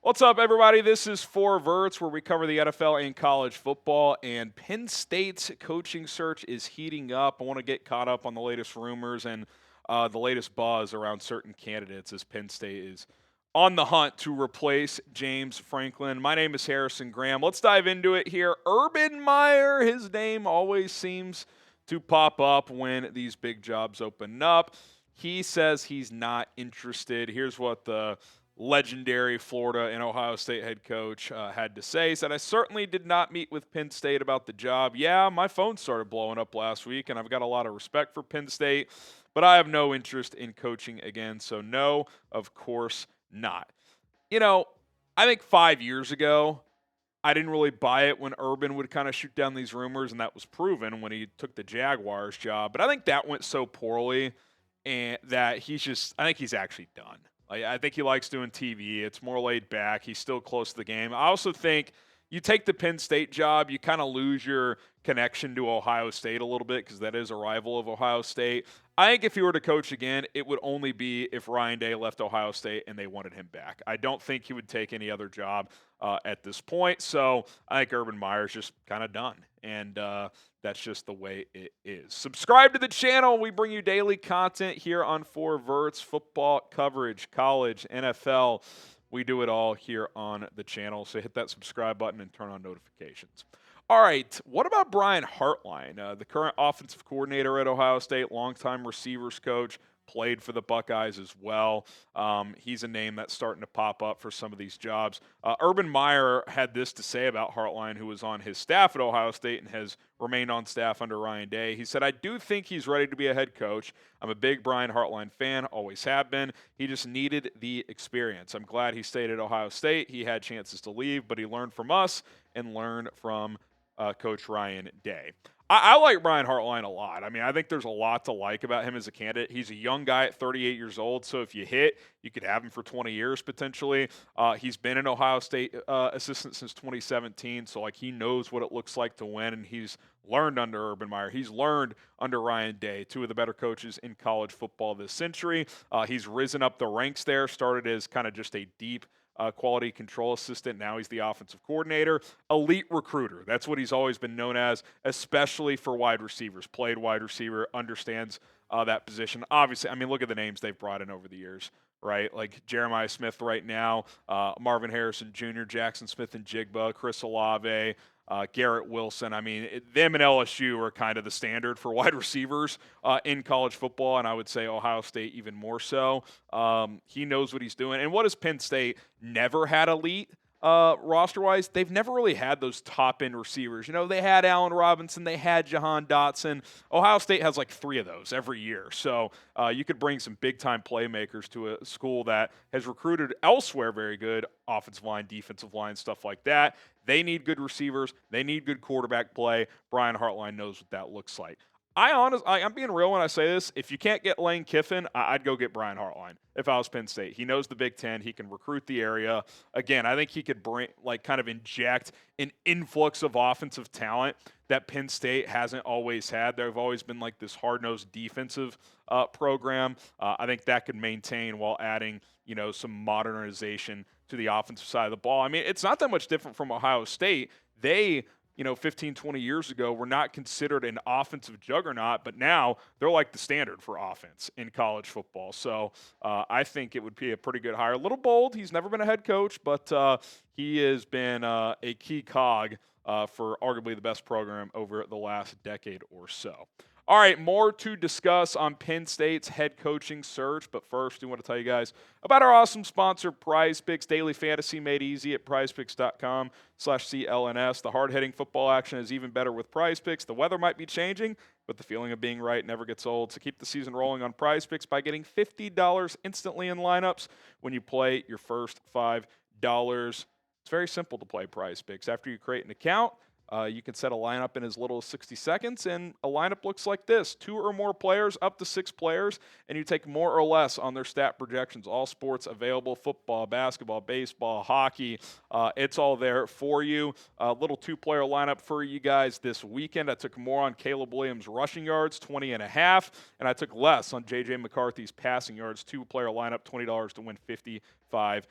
What's up, everybody? This is Four Verts, where we cover the NFL and college football, and Penn State's coaching search is heating up. I want to get caught up on the latest rumors and the latest buzz around certain candidates as Penn State is on the hunt to replace James Franklin. My name is Harrison Graham. Let's dive into it here. Urban Meyer, his name always seems to pop up when these big jobs open up. He says he's not interested. Here's what the legendary Florida and Ohio State head coach had to say. He said, "I certainly did not meet with Penn State about the job. Yeah, my phone started blowing up last week, and I've got a lot of respect for Penn State, but I have no interest in coaching again. So no, of course not." You know, I think 5 years ago, I didn't really buy it when Urban would kind of shoot down these rumors, and that was proven when he took the Jaguars job. But I think that went so poorly and that I think he's actually done. I think he likes doing TV. It's more laid back. He's still close to the game. I also think you take the Penn State job, you kind of lose your connection to Ohio State a little bit because that is a rival of Ohio State. I think if he were to coach again, it would only be if Ryan Day left Ohio State and they wanted him back. I don't think he would take any other job at this point. So I think Urban Meyer's just kind of done. And that's just the way it is. Subscribe to the channel. We bring you daily content here on Four Verts, football coverage, college, NFL. We do it all here on the channel. So hit that subscribe button and turn on notifications. All right, what about Brian Hartline, the current offensive coordinator at Ohio State, longtime receivers coach, played for the Buckeyes as well. He's a name that's starting to pop up for some of these jobs. Urban Meyer had this to say about Hartline, who was on his staff at Ohio State and has remained on staff under Ryan Day. He said, "I do think he's ready to be a head coach. I'm a big Brian Hartline fan, always have been. He just needed the experience. I'm glad he stayed at Ohio State. He had chances to leave, but he learned from us and learned from Coach Ryan Day." I like Brian Hartline a lot. I mean, I think there's a lot to like about him as a candidate. He's a young guy at 38 years old, so if you hit, you could have him for 20 years potentially. He's been an Ohio State assistant since 2017, so like he knows what it looks like to win, and he's learned under Urban Meyer. He's learned under Ryan Day, two of the better coaches in college football this century. He's risen up the ranks there, started as kind of just a deep quality control assistant. Now he's the offensive coordinator. Elite recruiter. That's what he's always been known as, especially for wide receivers. Played wide receiver, understands that position. Obviously, I mean, look at the names they've brought in over the years, right? Like Jeremiah Smith right now, Marvin Harrison Jr., Jackson Smith and Jigba, Chris Olave, Garrett Wilson. I mean, them and LSU are kind of the standard for wide receivers in college football, and I would say Ohio State even more so. He knows what he's doing. And what has Penn State never had elite roster-wise? They've never really had those top-end receivers. You know, they had Allen Robinson. They had Jahan Dotson. Ohio State has like 3 of those every year. So you could bring some big-time playmakers to a school that has recruited elsewhere very good, offensive line, defensive line, stuff like that. They need good receivers. They need good quarterback play. Brian Hartline knows what that looks like. I'm being real when I say this. If you can't get Lane Kiffin, I'd go get Brian Hartline if I was Penn State. He knows the Big Ten. He can recruit the area. Again, I think he could kind of inject an influx of offensive talent that Penn State hasn't always had. They've always been like this hard-nosed defensive program. I think that could maintain while adding, some modernization to the offensive side of the ball. I mean, it's not that much different from Ohio State. They 15, 20 years ago were not considered an offensive juggernaut, but now they're like the standard for offense in college football. So I think it would be a pretty good hire. A little bold. He's never been a head coach, but he has been a key cog for arguably the best program over the last decade or so. All right, more to discuss on Penn State's head coaching search, but first, we want to tell you guys about our awesome sponsor, PrizePicks. Daily fantasy made easy at prizepicks.com/CLNS. The hard-hitting football action is even better with PrizePicks. The weather might be changing, but the feeling of being right never gets old. So keep the season rolling on PrizePicks by getting $50 instantly in lineups when you play your first $5. It's very simple to play PrizePicks. After you create an account, You can set a lineup in as little as 60 seconds, and a lineup looks like this: 2 or more players, up to 6 players, and you take more or less on their stat projections. All sports available: football, basketball, baseball, hockey. It's all there for you. A little 2-player lineup for you guys this weekend. I took more on Caleb Williams' rushing yards, 20.5, and I took less on J.J. McCarthy's passing yards. 2-player lineup, $20 to win $55.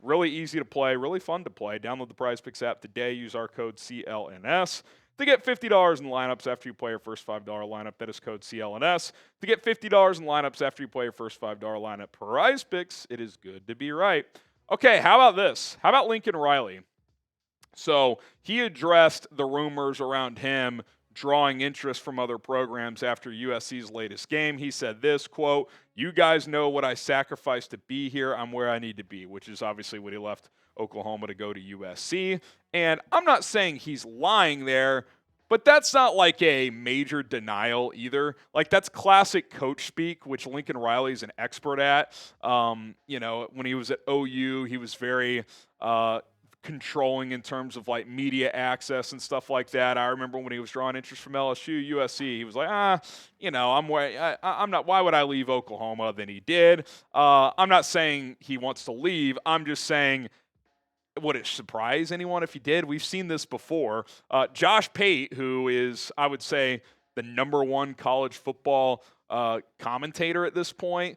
Really easy to play, really fun to play. Download the Prize Picks app today. Use our code CLNS to get $50 in lineups after you play your first $5 lineup. That is code CLNS. To get $50 in lineups after you play your first $5 lineup. Prize Picks, it is good to be right. Okay, how about this? How about Lincoln Riley? So he addressed the rumors around him drawing interest from other programs after USC's latest game. He said this, quote, "You guys know what I sacrificed to be here. I'm where I need to be," which is obviously when he left Oklahoma to go to USC. And I'm not saying he's lying there, but that's not like a major denial either. Like, that's classic coach speak, which Lincoln Riley's an expert at. When he was at OU, he was very controlling in terms of like media access and stuff like that. I remember when he was drawing interest from LSU, USC, he was like, I'm not. Why would I leave Oklahoma? Then he did. I'm not saying he wants to leave. I'm just saying, would it surprise anyone if he did? We've seen this before. Josh Pate, who is, I would say, the #1 college football commentator at this point,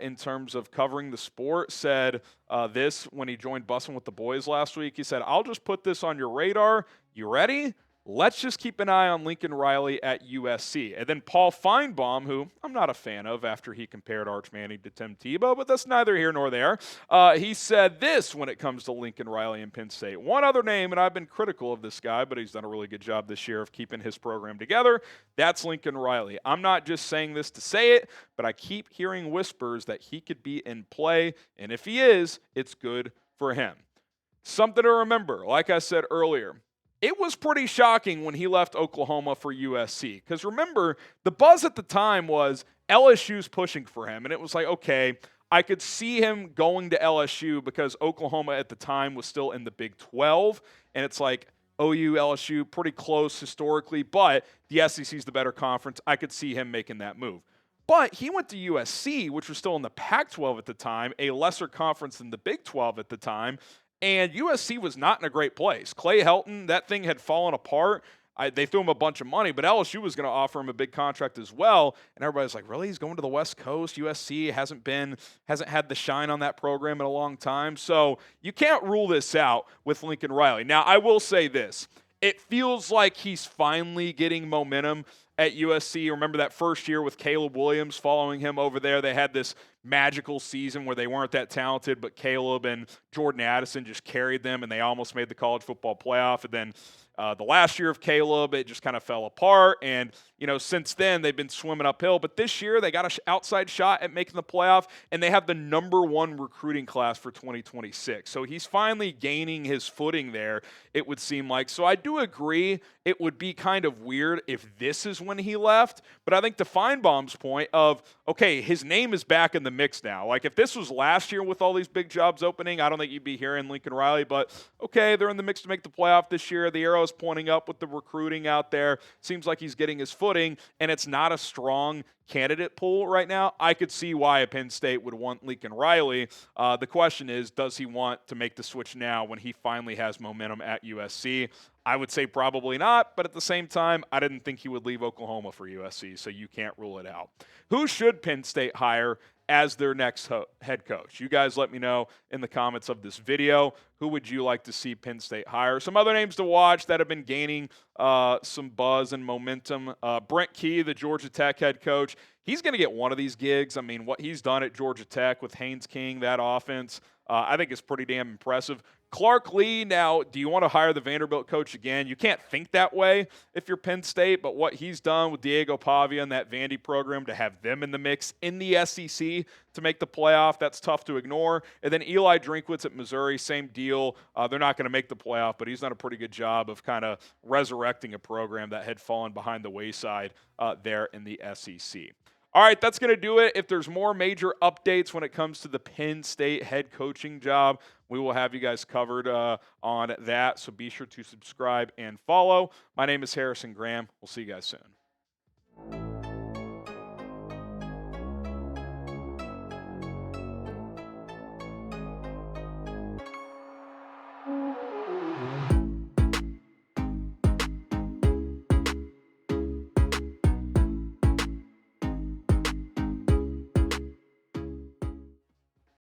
in terms of covering the sport, said this when he joined Bussin' with the Boys last week. He said, "I'll just put this on your radar. You ready? Let's just keep an eye on Lincoln Riley at USC." And then Paul Finebaum, who I'm not a fan of after he compared Arch Manning to Tim Tebow, but that's neither here nor there. He said this when it comes to Lincoln Riley and Penn State. One other name, and I've been critical of this guy, but he's done a really good job this year of keeping his program together. That's Lincoln Riley. I'm not just saying this to say it, but I keep hearing whispers that he could be in play, and if he is, it's good for him. Something to remember, like I said earlier, it was pretty shocking when he left Oklahoma for USC. Because remember, the buzz at the time was LSU's pushing for him. And it was like, okay, I could see him going to LSU because Oklahoma at the time was still in the Big 12. And it's like, OU, LSU, pretty close historically. But the SEC is the better conference. I could see him making that move. But he went to USC, which was still in the Pac-12 at the time, a lesser conference than the Big 12 at the time. And USC was not in a great place. Clay Helton, that thing had fallen apart. They threw him a bunch of money, but LSU was going to offer him a big contract as well. And everybody's like, really? He's going to the West Coast? USC hasn't had the shine on that program in a long time. So you can't rule this out with Lincoln Riley. Now, I will say this. It feels like he's finally getting momentum at USC. Remember that first year with Caleb Williams following him over there? They had this magical season where they weren't that talented, but Caleb and Jordan Addison just carried them, and they almost made the college football playoff. And then the last year of Caleb, it just kind of fell apart. And, since then, they've been swimming uphill. But this year, they got an outside shot at making the playoff, and they have the #1 recruiting class for 2026. So he's finally gaining his footing there, it would seem like. So I do agree it would be kind of weird if this is when he left. But I think to Finebaum's point of, okay, his name is back in the mix now. Like, if this was last year with all these big jobs opening, I don't think you'd be hearing Lincoln Riley. But, okay, they're in the mix to make the playoff this year. The arrow's pointing up with the recruiting out there. Seems like he's getting his footing, and it's not a strong candidate pool right now. I could see why a Penn State would want Lincoln Riley. The question is, does he want to make the switch now when he finally has momentum at USC? I would say probably not, but at the same time, I didn't think he would leave Oklahoma for USC, so you can't rule it out. Who should Penn State hire as their next head coach? You guys let me know in the comments of this video. Who would you like to see Penn State hire? Some other names to watch that have been gaining some buzz and momentum. Brent Key, the Georgia Tech head coach, he's going to get one of these gigs. I mean, what he's done at Georgia Tech with Haynes King, that offense, I think is pretty damn impressive. Clark Lee, now, do you want to hire the Vanderbilt coach again? You can't think that way if you're Penn State, but what he's done with Diego Pavia and that Vandy program to have them in the mix in the SEC to make the playoff, that's tough to ignore. And then Eli Drinkwitz at Missouri, same deal. They're not going to make the playoff, but he's done a pretty good job of kind of resurrecting a program that had fallen behind the wayside there in the SEC. All right, that's going to do it. If there's more major updates when it comes to the Penn State head coaching job, we will have you guys covered on that. So be sure to subscribe and follow. My name is Harrison Graham. We'll see you guys soon.